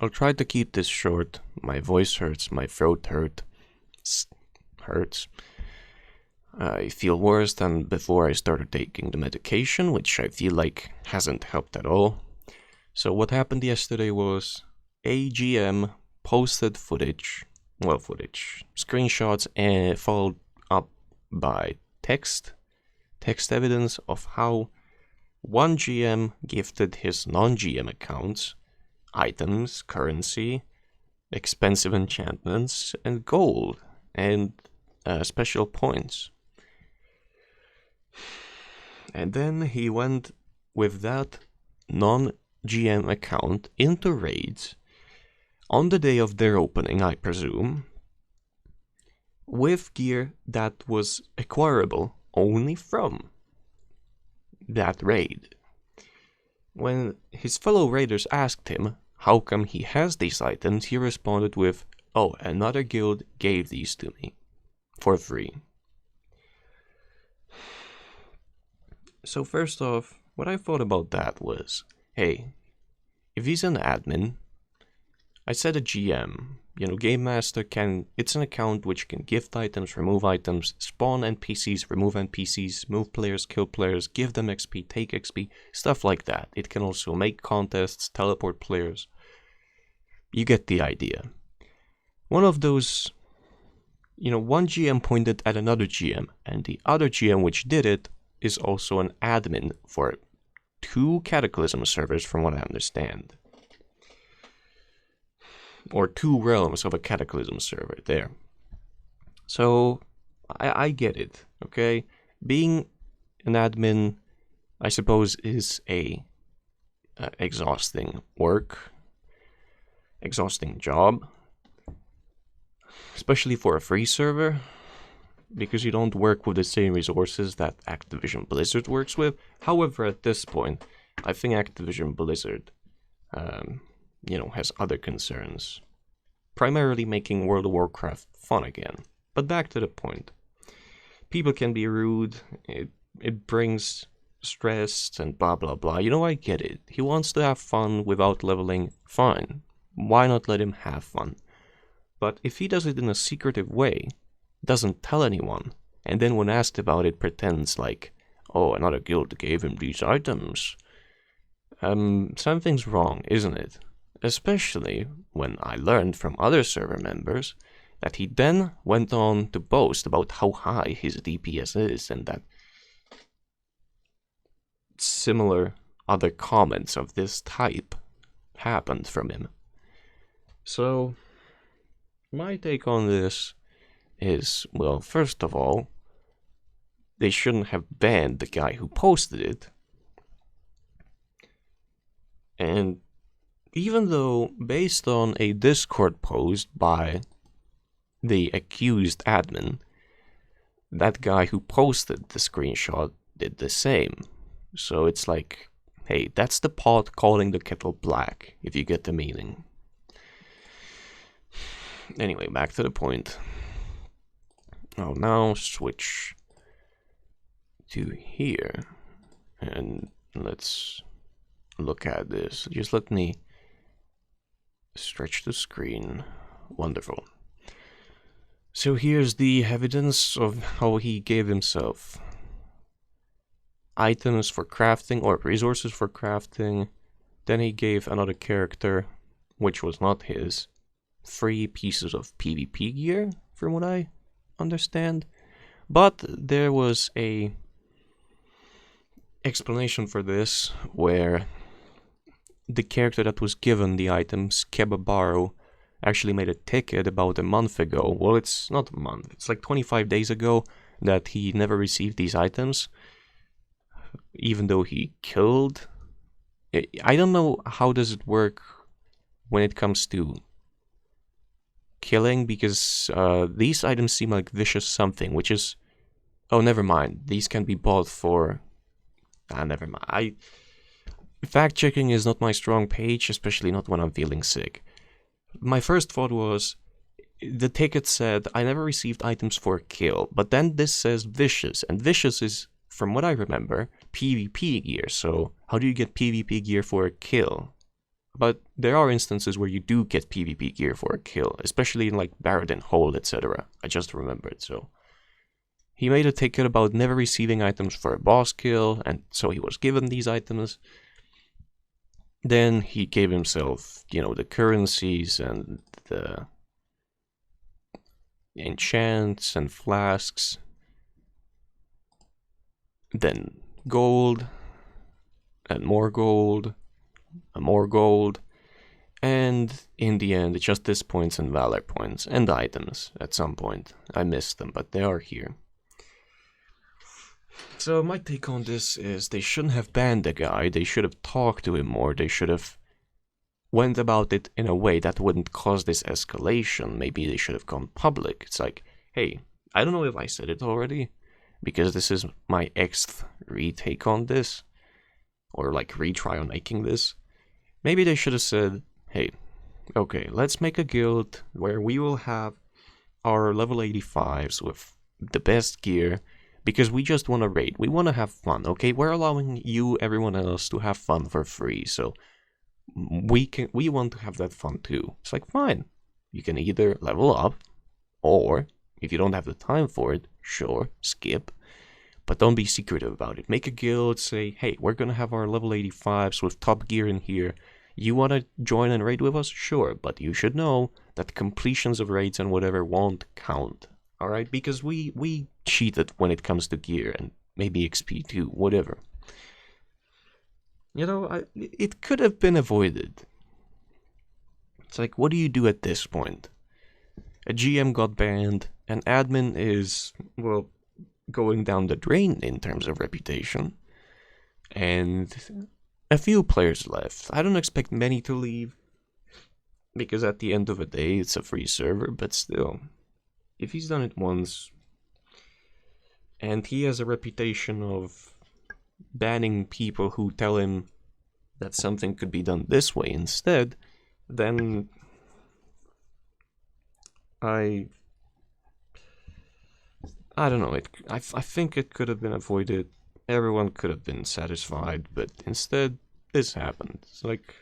I'll try to keep this short. My voice hurts, my throat hurts. I feel worse than before I started taking the medication, which I feel like hasn't helped at all. So what happened yesterday was AGM posted screenshots, and followed up by text evidence of how one GM gifted his non-GM accounts items, currency, expensive enchantments, and gold, and special points. And then he went with that non-GM account into raids on the day of their opening, I presume, with gear that was acquirable only from that raid. When his fellow raiders asked him how come he has these items, he responded with, "Oh, another guild gave these to me for free." So first off, what I thought about that was, hey, if he's an admin, I said a GM, Game Master it's an account which can gift items, remove items, spawn NPCs, remove NPCs, move players, kill players, give them XP, take XP, stuff like that. It can also make contests, teleport players. You get the idea. One of those, one GM pointed at another GM, and the other GM which did it is also an admin for 2 Cataclysm servers, from what I understand. Or 2 realms of a Cataclysm server, there. So, I get it, okay? Being an admin, I suppose, is a exhausting job. Especially for a free server, because you don't work with the same resources that Activision Blizzard works with. However, at this point, I think Activision Blizzard has other concerns. Primarily making World of Warcraft fun again. But back to the point. People can be rude, it brings stress and blah blah blah. I get it. He wants to have fun without leveling, fine. Why not let him have fun? But if he does it in a secretive way, doesn't tell anyone, and then when asked about it pretends like, oh, another guild gave him these items, something's wrong, isn't it? Especially when I learned from other server members that he then went on to boast about how high his DPS is, and that similar other comments of this type happened from him. So, my take on this is, well, first of all, they shouldn't have banned the guy who posted it. And even though, based on a Discord post by the accused admin, that guy who posted the screenshot did the same. So it's like, hey, that's the pot calling the kettle black, if you get the meaning. Anyway, back to the point. I'll now switch to here, and let's look at this. Just let me stretch the screen. Wonderful. So here's the evidence of how he gave himself items for crafting, or resources for crafting. Then he gave another character, which was not his, 3 pieces of PvP gear, from what I understand. But there was a explanation for this, where the character that was given the items, Kebabaro, actually made a ticket about a month ago. Well, it's not a month, it's like 25 days ago, that he never received these items, even though he killed. I don't know how does it work when it comes to killing, because these items seem like vicious something, which is... Oh, never mind. These can be bought for... never mind. Fact-checking is not my strong page, especially not when I'm feeling sick. My first thought was, the ticket said, I never received items for a kill, but then this says vicious, and vicious is, from what I remember, PvP gear, so how do you get PvP gear for a kill? But there are instances where you do get PvP gear for a kill, especially in like Baradin Hold, etc. I just remembered, so. He made a ticket about never receiving items for a boss kill, and so he was given these items. Then he gave himself, the currencies and the enchants and flasks. Then gold, and more gold, and more gold. And in the end, justice points and valor points, and items at some point. I missed them, but they are here. So my take on this is they shouldn't have banned the guy, they should have talked to him more, they should have went about it in a way that wouldn't cause this escalation. Maybe they should have gone public. It's like, hey, I don't know if I said it already, because this is my 8th retake on this, or like retry on making this. Maybe they should have said, hey, okay, let's make a guild where we will have our level 85s with the best gear, because we just want to raid. We want to have fun, okay? We're allowing you, everyone else, to have fun for free, so we want to have that fun too. It's like, fine. You can either level up, or if you don't have the time for it, sure, skip. But don't be secretive about it. Make a guild, say, hey, we're gonna have our level 85s with top gear in here. You wanna join and raid with us? Sure, but you should know that completions of raids and whatever won't count. Alright? Because we cheated when it comes to gear, and maybe XP too, whatever. It could have been avoided. It's like, what do you do at this point? A GM got banned, an admin is, well, going down the drain in terms of reputation, and a few players left. I don't expect many to leave, because at the end of the day, it's a free server, but still, if he's done it once, and he has a reputation of banning people who tell him that something could be done this way instead, then I don't know, I think it could have been avoided, everyone could have been satisfied, but instead, this happened. It's like,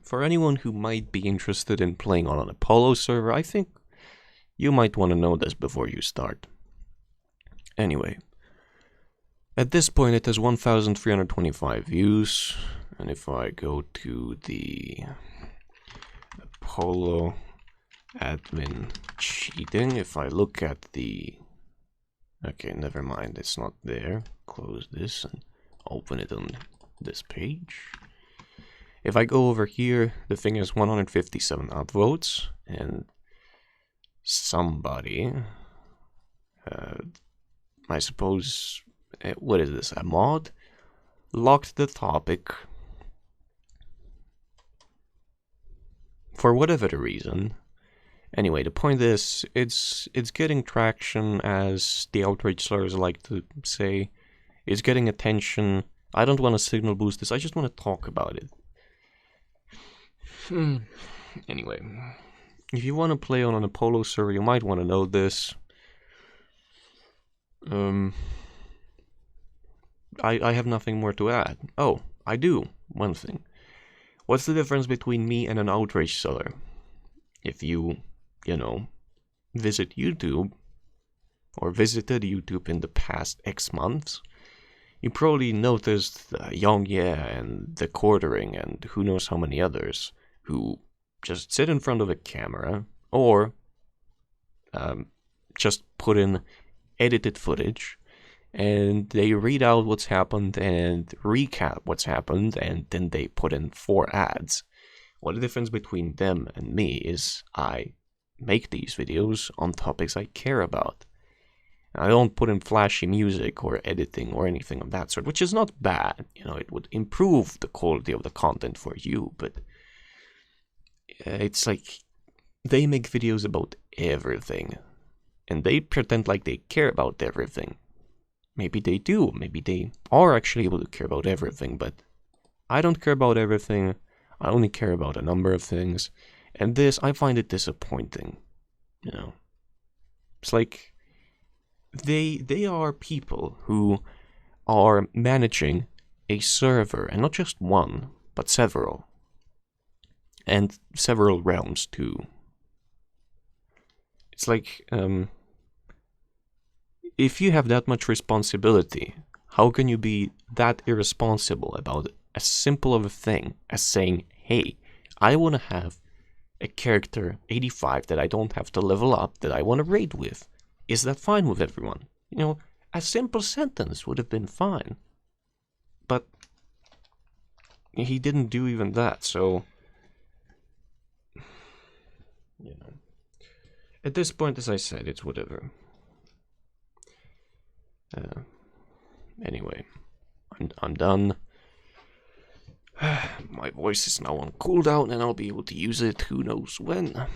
for anyone who might be interested in playing on an Apollo server, I think you might want to know this before you start. Anyway, at this point it has 1,325 views, and if I go to the Apollo admin cheating, if I look at the... Okay, never mind, it's not there. Close this and open it on this page. If I go over here, the thing has 157 upvotes, and somebody, I suppose, what is this, a mod, locked the topic for whatever the reason. Anyway, the point is, it's getting traction, as the outrage slurs like to say. It's getting attention. I don't want to signal boost this, I just want to talk about it. Anyway, if you want to play on an Apollo server, you might want to know this. I have nothing more to add. Oh, I do. One thing. What's the difference between me and an outrage seller? If you visit YouTube, or visited YouTube in the past X months, you probably noticed Young Yeah and The Quartering and who knows how many others who just sit in front of a camera, or just put in edited footage, and they read out what's happened and recap what's happened, and then they put in 4 ads. Well, the difference between them and me is I make these videos on topics I care about. I don't put in flashy music or editing or anything of that sort, which is not bad. It would improve the quality of the content for you, but it's like they make videos about everything, and they pretend like they care about everything. Maybe they do, maybe they are actually able to care about everything, but I don't care about everything. I only care about a number of things, and this, I find it disappointing. It's like they are people who are managing a server, and not just one, but several. And several realms too. It's like, if you have that much responsibility, how can you be that irresponsible about as simple of a thing as saying, hey, I want to have a character 85 that I don't have to level up, that I want to raid with. Is that fine with everyone? You know, a simple sentence would have been fine. But he didn't do even that, so... You know. At this point, as I said, it's whatever. Anyway, I'm done. My voice is now on cooldown and I'll be able to use it who knows when.